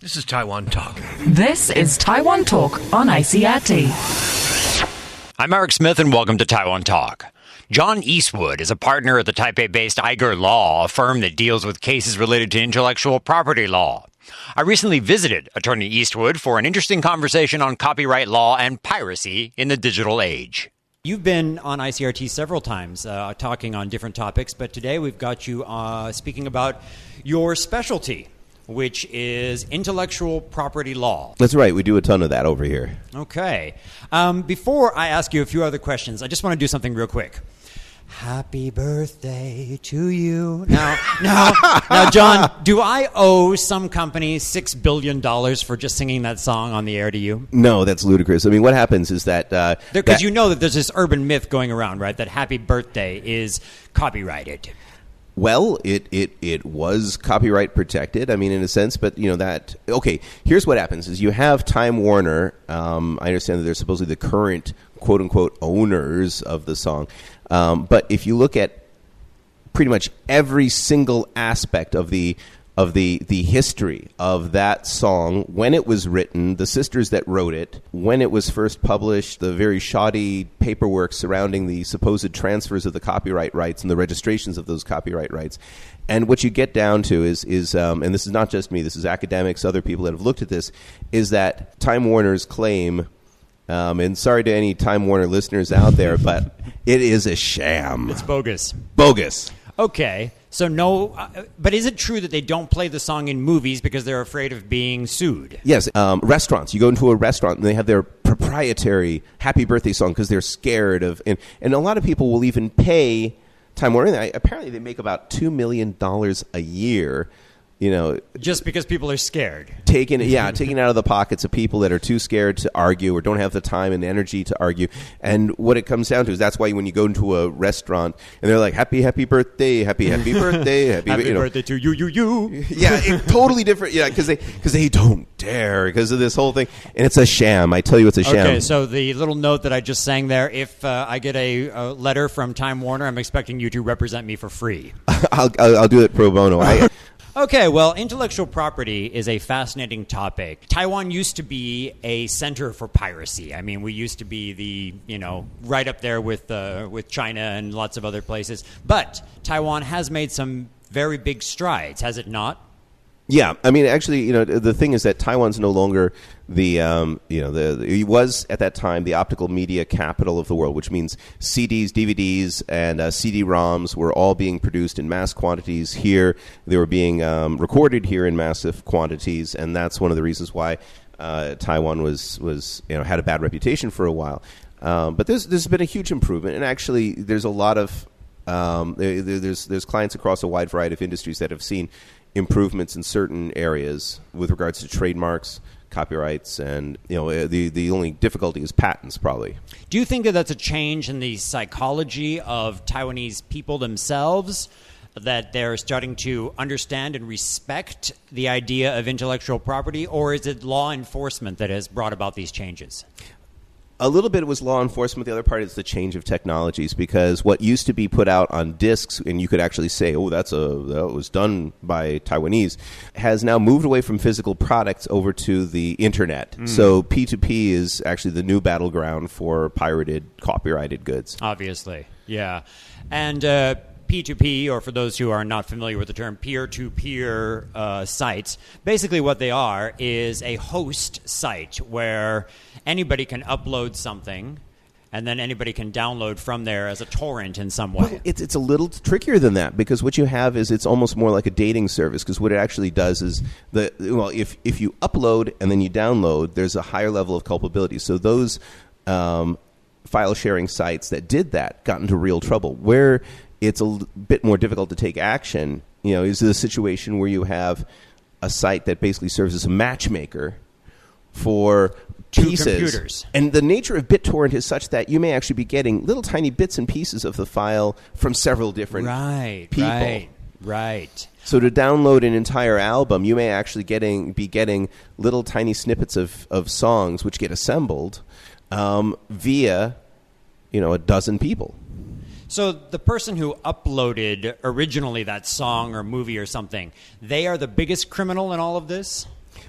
This is Taiwan Talk. This is Taiwan Talk on ICRT. I'm Mark Smith, and welcome to Taiwan Talk. John Eastwood is a partner at the Taipei-based Eiger Law, a firm that deals with cases related to intellectual property law. I recently visited Attorney Eastwood for an interesting conversation on copyright law and piracy in the digital age. You've been on ICRT several times talking on different topics, but today we've got you speaking about your specialty, which is intellectual property law. That's right. We do a ton of that over here. Okay. Before I ask you a few other questions, I just want to do something real quick. Happy birthday to you. Now, John, do I owe some company $6 billion for just singing that song on the air to you? No, that's ludicrous. I mean, what happens is that... Because you know that there's this urban myth going around, right, that happy birthday is copyrighted. Well, it was copyright protected, I mean, in a sense, but, you know, that... Okay, here's what happens, is you have Time Warner. I understand that they're supposedly the current, quote-unquote, owners of the song. But if you look at pretty much every single aspect of the history of that song, when it was written, the sisters that wrote it, when it was first published, the very shoddy paperwork surrounding the supposed transfers of the copyright rights and the registrations of those copyright rights. And what you get down to is and this is not just me, this is academics, other people that have looked at this, is that Time Warner's claim, and sorry to any Time Warner listeners out there, but it is a sham. It's bogus. Bogus. Okay, so no, but is it true that they don't play the song in movies because they're afraid of being sued? Yes, restaurants. You go into a restaurant and they have their proprietary happy birthday song because they're scared of, and a lot of people will even pay Time Warner. Apparently they make about $2 million a year. You know, just because people are scared. Taken out of the pockets of people that are too scared to argue or don't have the time and energy to argue. And what it comes down to is that's why when you go into a restaurant and they're like, happy birthday, happy birthday, happy birthday to you. Yeah, totally different. Yeah, because they don't dare because of this whole thing. And it's a sham. I tell you, it's a sham. Okay, so the little note that I just sang there, if I get a letter from Time Warner, I'm expecting you to represent me for free. I'll do it pro bono. Okay, well, intellectual property is a fascinating topic. Taiwan used to be a center for piracy. I mean, we used to be right up there with China and lots of other places. But Taiwan has made some very big strides, has it not? Yeah, I mean, actually, the thing is that Taiwan's no longer it was at that time the optical media capital of the world, which means CDs, DVDs, and CD-ROMs were all being produced in mass quantities here. They were being recorded here in massive quantities, and that's one of the reasons why Taiwan was had a bad reputation for a while. But there's been a huge improvement, and actually, there's a lot of there's clients across a wide variety of industries that have seen improvements in certain areas with regards to trademarks, copyrights, and the only difficulty is patents, probably. Do you think that that's a change in the psychology of Taiwanese people themselves, that they're starting to understand and respect the idea of intellectual property, or is it law enforcement that has brought about these changes? A little bit was law enforcement. The other part is the change of technologies, because what used to be put out on discs, and you could actually say, oh, that was done by Taiwanese, has now moved away from physical products over to the internet. So P2P is actually the new battleground for pirated, copyrighted goods. Obviously, yeah. And P2P, or for those who are not familiar with the term, peer-to-peer sites, basically what they are is a host site where anybody can upload something and then anybody can download from there as a torrent in some way. Well, it's a little trickier than that, because what you have is it's almost more like a dating service, because what it actually does is if you upload and then you download, there's a higher level of culpability. So those file sharing sites that did that got into real trouble. Where it's a bit more difficult to take action, is the situation where you have a site that basically serves as a matchmaker for pieces. Computers. And the nature of BitTorrent is such that you may actually be getting little tiny bits and pieces of the file from several different people. Right. So to download an entire album, you may actually be getting little tiny snippets of songs which get assembled via a dozen people. So the person who uploaded originally that song or movie or something, they are the biggest criminal in all of this?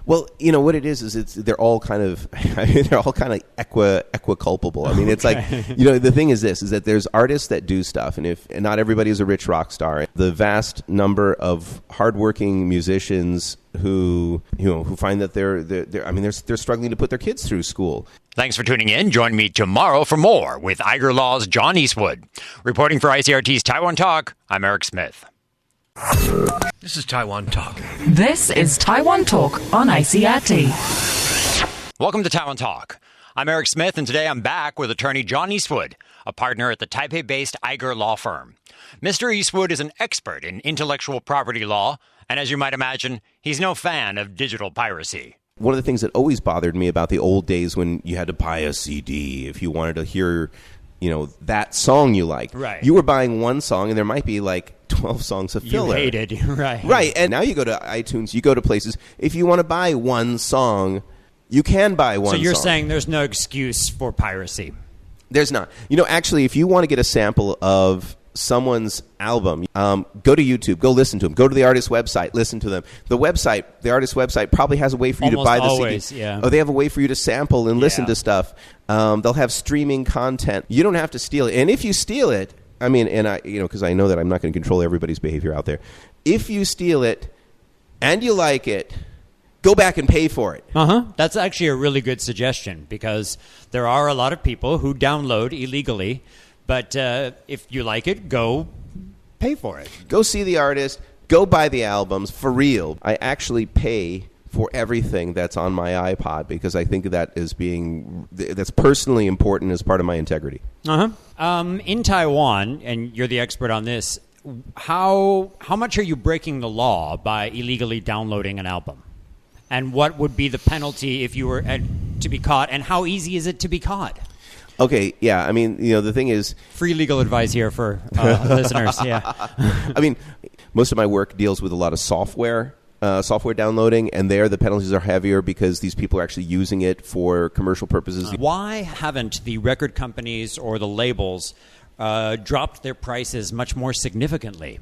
Well, you know what it is they're all kind of equiculpable. I mean, it's like, you know, the thing is that there's artists that do stuff, and not everybody is a rich rock star. The vast number of hardworking musicians who find that they're struggling to put their kids through school. Thanks for tuning in. Join me tomorrow for more with Iger Law's John Eastwood. Reporting for ICRT's Taiwan Talk, I'm Eric Smith. This is Taiwan Talk. This is Taiwan Talk on ICRT. Welcome to Taiwan Talk. I'm Eric Smith, and today I'm back with attorney John Eastwood, a partner at the Taipei-based Iger law firm. Mr. Eastwood is an expert in intellectual property law, and as you might imagine, he's no fan of digital piracy. One of the things that always bothered me about the old days when you had to buy a CD if you wanted to hear, you know, that song you liked. Right. You were buying one song, and there might be like 12 songs of filler. You hated, right. Right, and now you go to iTunes, you go to places. If you want to buy one song, you can buy one song. So you're saying there's no excuse for piracy? There's not. You know, actually, if you want to get a sample of someone's album, go to YouTube, go listen to them, go to the artist's website, listen to them. The artist's website probably has a way for you Almost to buy the always, CD. yeah. Oh, they have a way for you to sample and listen to stuff. They'll have streaming content. You don't have to steal it. And if you steal it, I mean, and I, you know, because I know that I'm not going to control everybody's behavior out there. If you steal it and you like it, go back and pay for it. That's actually a really good suggestion, because there are a lot of people who download illegally. But if you like it, go pay for it. Go see the artist. Go buy the albums for real. I actually pay for everything that's on my iPod because I think that's personally important as part of my integrity. In Taiwan, and you're the expert on this, how much are you breaking the law by illegally downloading an album? And what would be the penalty if you were to be caught? And how easy is it to be caught? Okay, yeah. I mean, you know, the thing is... Free legal advice here for listeners, yeah. I mean, most of my work deals with a lot of software downloading, and there the penalties are heavier because these people are actually using it for commercial purposes. Why haven't the record companies or the labels dropped their prices much more significantly?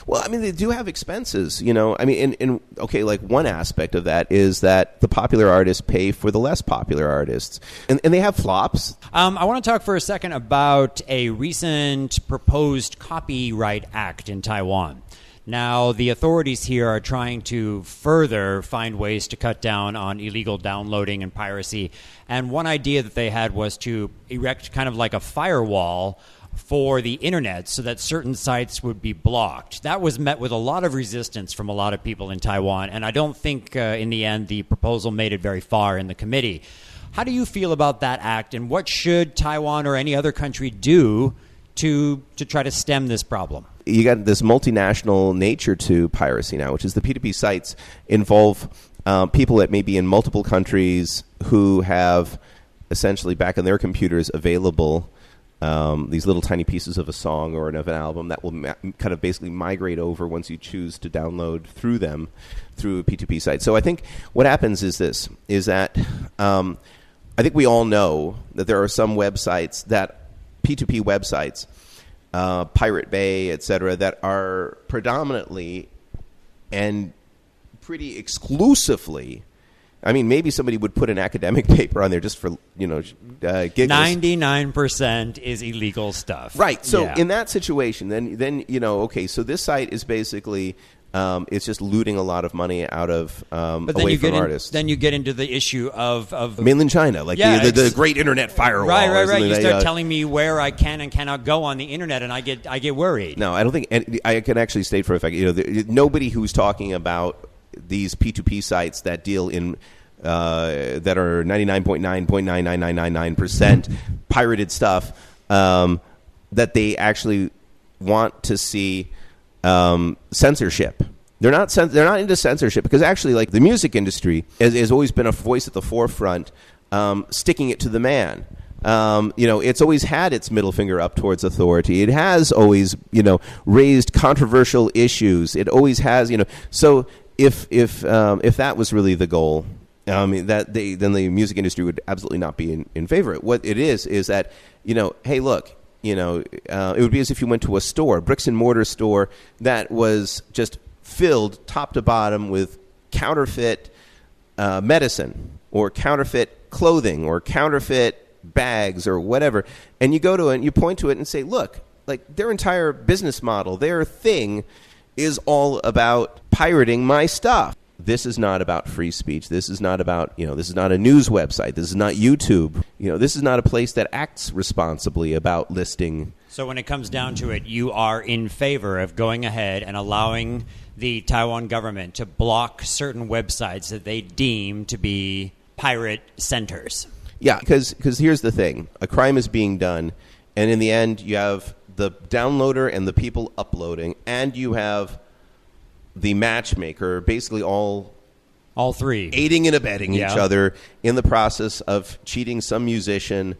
Well, I mean, they do have expenses, you know. I mean, okay, like one aspect of that is that the popular artists pay for the less popular artists. And they have flops. I want to talk for a second about a recent proposed Copyright Act in Taiwan. Now, the authorities here are trying to further find ways to cut down on illegal downloading and piracy. And one idea that they had was to erect kind of like a firewall for the internet so that certain sites would be blocked. That was met with a lot of resistance from a lot of people in Taiwan, and I don't think in the end the proposal made it very far in the committee. How do you feel about that act, and what should Taiwan or any other country do to try to stem this problem? You got this multinational nature to piracy now, which is the P2P sites involve people that may be in multiple countries who have essentially back on their computers available these little tiny pieces of a song or of an album that will kind of basically migrate over once you choose to download through them through a P2P site. So I think what happens is that I think we all know that there are some websites that P2P websites, Pirate Bay, etc., that are predominantly and pretty exclusively. I mean, maybe somebody would put an academic paper on there just for, giggles. 99% is illegal stuff. Right. So yeah. In that situation, then okay, so this site is basically it's just looting a lot of money out of away from artists. Then you get into the issue of mainland China, like the great internet firewall. Right. You start telling me where I can and cannot go on the internet, and I get worried. No, I don't think I can actually state for a fact. Nobody who's talking about these P2P sites that deal in that are 99.99999% pirated stuff, that they actually want to see censorship. They're not into censorship because actually, like, the music industry has always been a voice at the forefront, sticking it to the man. It's always had its middle finger up towards authority. It has always, raised controversial issues. It always has, So if that was really the goal, then the music industry would absolutely not be in favor of it. What it is that, hey, look, it would be as if you went to a store, bricks and mortar store that was just filled top to bottom with counterfeit medicine or counterfeit clothing or counterfeit bags or whatever, and you go to it and you point to it and say, look, like their entire business model, their thing is all about pirating my stuff. This is not about free speech. This is not about, this is not a news website. This is not YouTube. This is not a place that acts responsibly about listing. So when it comes down to it, you are in favor of going ahead and allowing the Taiwan government to block certain websites that they deem to be pirate centers. Yeah, because here's the thing. A crime is being done, and in the end, you have the downloader and the people uploading, and you have the matchmaker, basically all three, aiding and abetting each other in the process of cheating some musician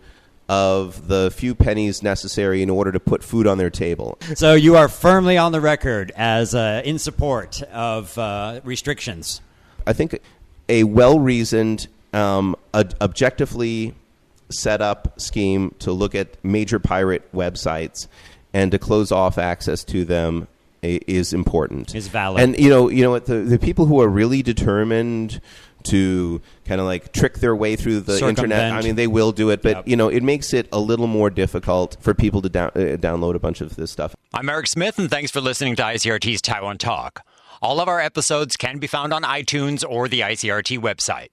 of the few pennies necessary in order to put food on their table. So you are firmly on the record as in support of restrictions. I think a well-reasoned, objectively set up scheme to look at major pirate websites and to close off access to them is important. Is valid. And what the people who are really determined to kind of like trick their way through the internet, I mean, they will do it, but it makes it a little more difficult for people to download a bunch of this stuff. I'm Eric Smith, and thanks for listening to ICRT's Taiwan Talk. All of our episodes can be found on iTunes or the ICRT website.